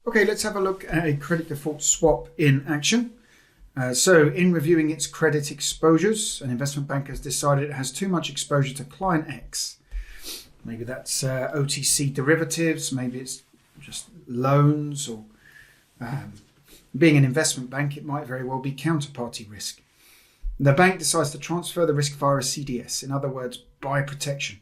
Okay, let's have a look at a credit default swap in action. So in reviewing its credit exposures, an investment bank has decided it has too much exposure to client X. Maybe that's OTC derivatives, maybe it's just loans, or being an investment bank, it might very well be counterparty risk. The bank decides to transfer the risk via a CDS, in other words, buy protection.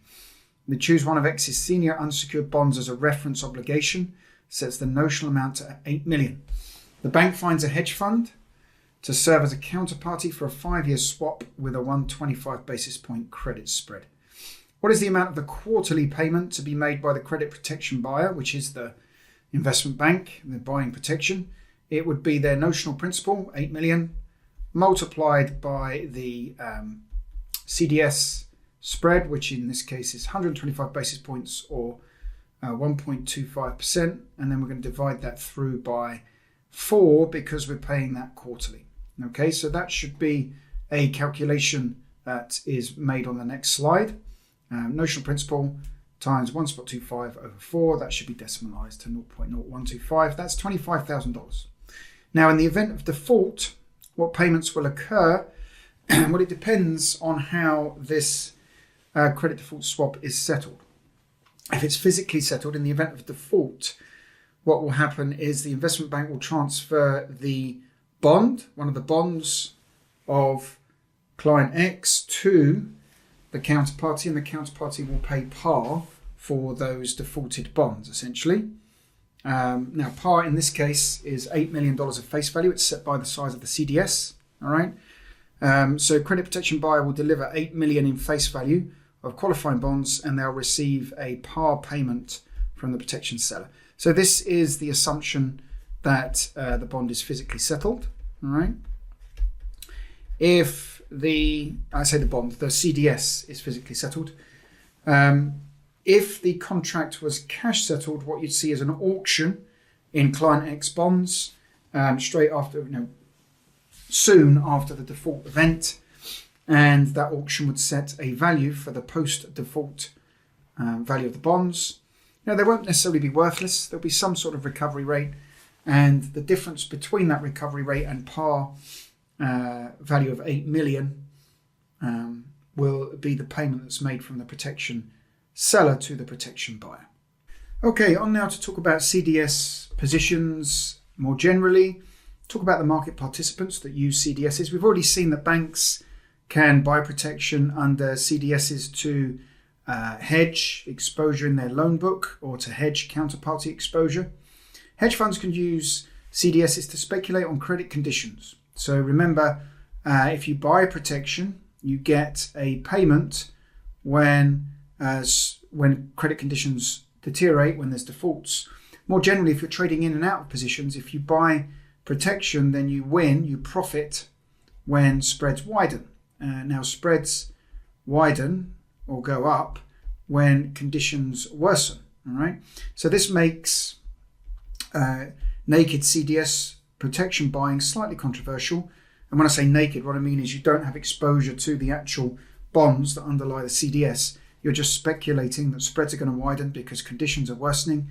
They choose one of X's senior unsecured bonds as a reference obligation, sets the notional amount to 8 million. The bank finds a hedge fund to serve as a counterparty for a 5-year swap with a 125 basis point credit spread. What is the amount of the quarterly payment to be made by the credit protection buyer, which is the investment bank, they're buying protection? It would be their notional principal, 8 million, multiplied by the CDS spread, which in this case is 125 basis points or 1.25%, and then we're going to divide that through by 4 because we're paying that quarterly. Okay, so that should be a calculation that is made on the next slide. Notional principal times 1.25 over 4, that should be decimalized to 0.0125. That's $25,000. Now, in the event of default, what payments will occur? Well, it depends on how this credit default swap is settled. If it's physically settled, in the event of default, what will happen is the investment bank will transfer the bond, one of the bonds of client X, to the counterparty, and the counterparty will pay par for those defaulted bonds, essentially. Now, par in this case is $8 million of face value. It's set by the size of the CDS. All right. So credit protection buyer will deliver 8 million in face value of qualifying bonds, and they'll receive a par payment from the protection seller. So this is the assumption that the bond is physically settled. All right. If the CDS is physically settled. If the contract was cash settled, what you'd see is an auction in client X bonds straight after, soon after the default event, and that auction would set a value for the post-default value of the bonds. Now, they won't necessarily be worthless. There'll be some sort of recovery rate, and the difference between that recovery rate and par value of 8 million will be the payment that's made from the protection seller to the protection buyer. Okay, on now to talk about CDS positions more generally. Talk about the market participants that use CDSs. We've already seen that banks can buy protection under CDSs to hedge exposure in their loan book or to hedge counterparty exposure. Hedge funds can use CDSs to speculate on credit conditions. So remember, if you buy protection, you get a payment when credit conditions deteriorate, when there's defaults. More generally, if you're trading in and out of positions, if you buy protection, then you win, you profit when spreads widen. Now, spreads widen or go up when conditions worsen. All right. So this makes naked CDS protection buying slightly controversial. And when I say naked, what I mean is you don't have exposure to the actual bonds that underlie the CDS. You're just speculating that spreads are going to widen because conditions are worsening,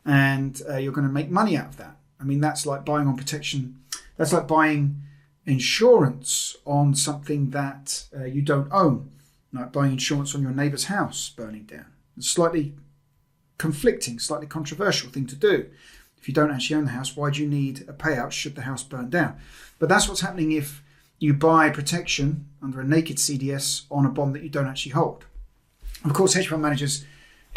and you're going to make money out of that. I mean, that's like buying on protection. That's like buying insurance on something that you don't own, like buying insurance on your neighbour's house burning down. It's slightly conflicting, slightly controversial thing to do. If you don't actually own the house, why do you need a payout should the house burn down? But that's what's happening if you buy protection under a naked CDS on a bond that you don't actually hold. Of course, hedge fund managers